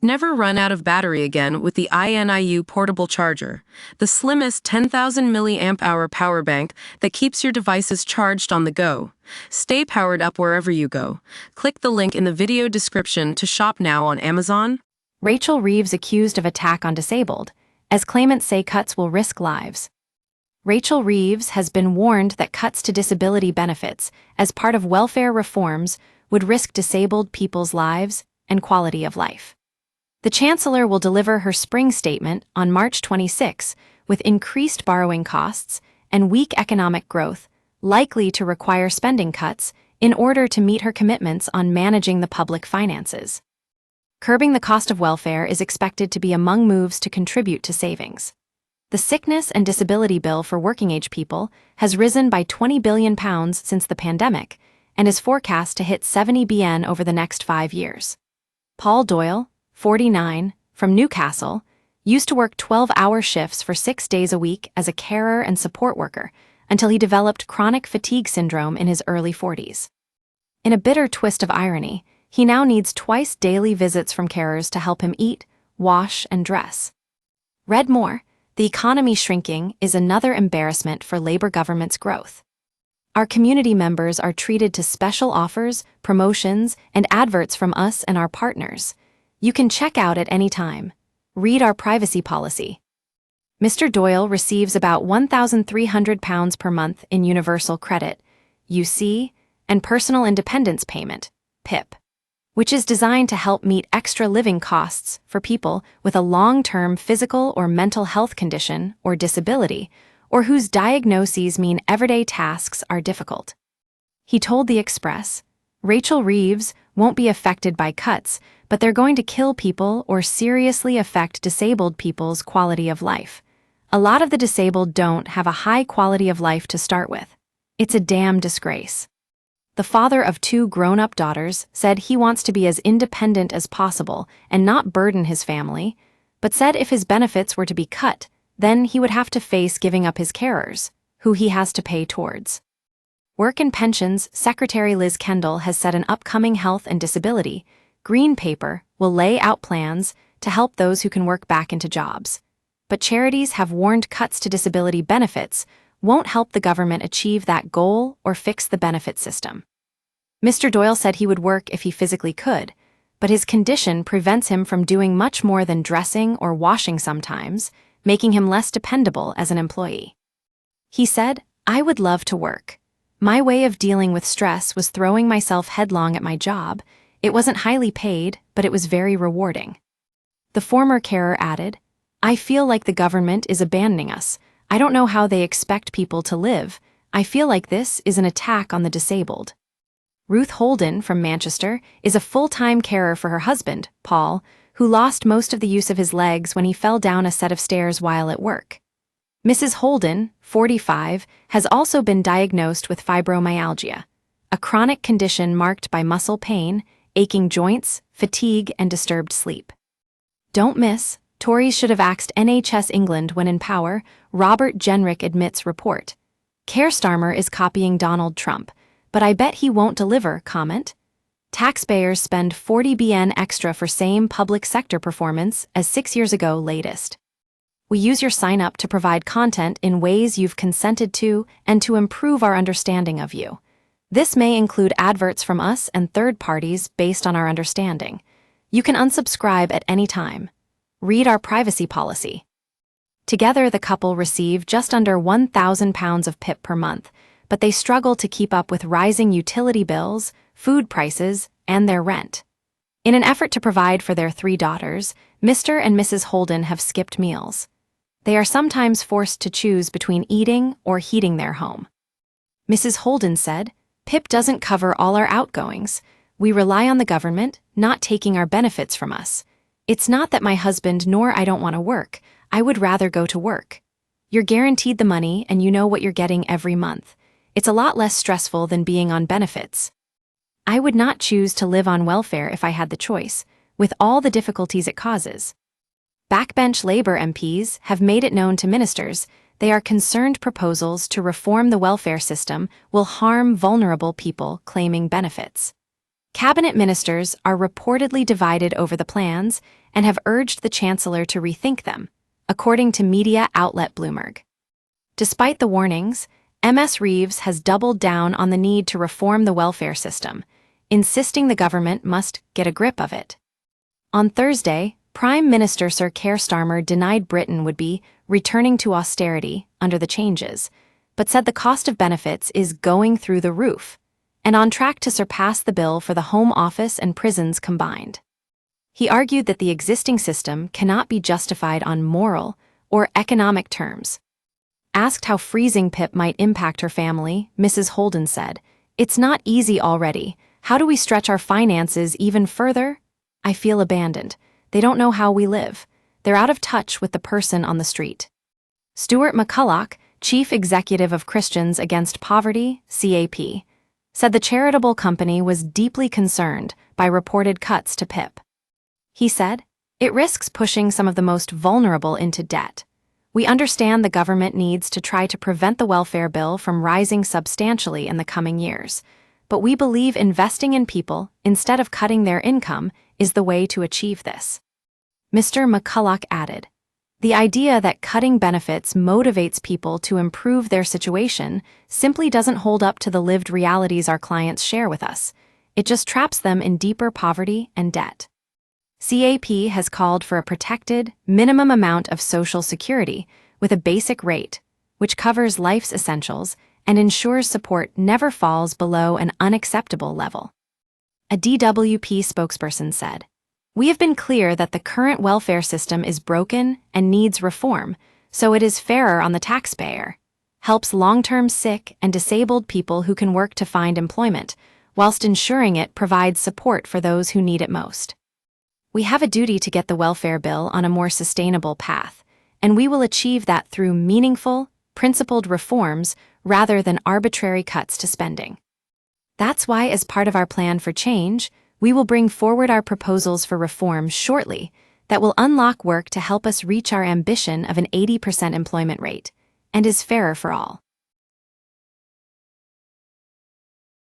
Never run out of battery again with the INIU portable charger, the slimmest 10,000 milliamp hour power bank that keeps your devices charged on the go. Stay powered up wherever you go. Click the link in the video description to shop now on Amazon. Rachel Reeves accused of attack on disabled, as claimants say cuts will risk lives. Rachel Reeves has been warned that cuts to disability benefits as part of welfare reforms would risk disabled people's lives and quality of life. The Chancellor will deliver her spring statement on March 26, with increased borrowing costs and weak economic growth likely to require spending cuts in order to meet her commitments on managing the public finances. Curbing the cost of welfare is expected to be among moves to contribute to savings. The sickness and disability bill for working-age people has risen by £20 billion since the pandemic and is forecast to hit 70 billion over the next 5 years. Paul Doyle, 49, from Newcastle, used to work 12-hour shifts for 6 days a week as a carer and support worker until he developed chronic fatigue syndrome in his early 40s. In a bitter twist of irony, he now needs twice daily visits from carers to help him eat, wash, and dress. Read more. The economy shrinking is another embarrassment for Labour government's growth. Our community members are treated to special offers, promotions, and adverts from us and our partners. You can check out at any time. Read our privacy policy. Mr. Doyle receives about £1,300 per month in Universal Credit, UC, and Personal Independence Payment, PIP, which is designed to help meet extra living costs for people with a long-term physical or mental health condition or disability, or whose diagnoses mean everyday tasks are difficult. He told The Express, Rachel Reeves won't be affected by cuts, but they're going to kill people or seriously affect disabled people's quality of life. A lot of the disabled don't have a high quality of life to start with. It's a damn disgrace. The father of 2 grown-up daughters said he wants to be as independent as possible and not burden his family, but said if his benefits were to be cut, then he would have to face giving up his carers, who he has to pay towards. Work and Pensions Secretary Liz Kendall has said an upcoming health and disability green paper will lay out plans to help those who can work back into jobs. But charities have warned cuts to disability benefits won't help the government achieve that goal or fix the benefit system. Mr. Doyle said he would work if he physically could, but his condition prevents him from doing much more than dressing or washing sometimes, making him less dependable as an employee. He said, "I would love to work. My way of dealing with stress was throwing myself headlong at my job. It wasn't highly paid, but it was very rewarding." The former carer added, "I feel like the government is abandoning us. I don't know how they expect people to live. I feel like this is an attack on the disabled." Ruth Holden from Manchester is a full-time carer for her husband, Paul, who lost most of the use of his legs when he fell down a set of stairs while at work. Mrs. Holden, 45, has also been diagnosed with fibromyalgia, a chronic condition marked by muscle pain, aching joints, fatigue, and disturbed sleep. Don't miss, Tories should have axed NHS England when in power, Robert Jenrick admits report. Keir Starmer is copying Donald Trump, but I bet he won't deliver, comment. Taxpayers spend 40 billion extra for same public sector performance as 6 years ago latest. We use your sign-up to provide content in ways you've consented to and to improve our understanding of you. This may include adverts from us and third parties based on our understanding. You can unsubscribe at any time. Read our privacy policy. Together, the couple receive just under £1,000 of PIP per month, but they struggle to keep up with rising utility bills, food prices, and their rent. In an effort to provide for their 3 daughters, Mr. and Mrs. Holden have skipped meals. They are sometimes forced to choose between eating or heating their home. Mrs. Holden said, "PIP doesn't cover all our outgoings. We rely on the government, not taking our benefits from us. It's not that my husband nor I don't want to work. I would rather go to work. You're guaranteed the money and you know what you're getting every month. It's a lot less stressful than being on benefits. I would not choose to live on welfare if I had the choice, with all the difficulties it causes." Backbench Labour MPs have made it known to ministers they are concerned proposals to reform the welfare system will harm vulnerable people claiming benefits. Cabinet ministers are reportedly divided over the plans, and have urged the Chancellor to rethink them, according to media outlet Bloomberg. Despite the warnings, Ms. Reeves has doubled down on the need to reform the welfare system, insisting the government must get a grip of it. On Thursday, Prime Minister Sir Keir Starmer denied Britain would be returning to austerity under the changes, but said the cost of benefits is going through the roof and on track to surpass the bill for the Home Office and prisons combined. He argued that the existing system cannot be justified on moral or economic terms. Asked how freezing PIP might impact her family, Mrs. Holden said, "It's not easy already. How do we stretch our finances even further? I feel abandoned. They don't know how we live. They're out of touch with the person on the street." Stuart McCulloch, Chief Executive of Christians Against Poverty, CAP, said the charitable company was deeply concerned by reported cuts to PIP. He said, "It risks pushing some of the most vulnerable into debt. We understand the government needs to try to prevent the welfare bill from rising substantially in the coming years, but we believe investing in people instead of cutting their income is the way to achieve this." Mr. McCulloch added, "The idea that cutting benefits motivates people to improve their situation simply doesn't hold up to the lived realities our clients share with us. It just traps them in deeper poverty and debt." CAP has called for a protected, minimum amount of Social Security with a basic rate, which covers life's essentials and ensures support never falls below an unacceptable level. A DWP spokesperson said, "We have been clear that the current welfare system is broken and needs reform, so it is fairer on the taxpayer, helps long-term sick and disabled people who can work to find employment, whilst ensuring it provides support for those who need it most. We have a duty to get the welfare bill on a more sustainable path, and we will achieve that through meaningful, principled reforms rather than arbitrary cuts to spending. That's why, as part of our plan for change, we will bring forward our proposals for reforms shortly that will unlock work to help us reach our ambition of an 80% employment rate and is fairer for all."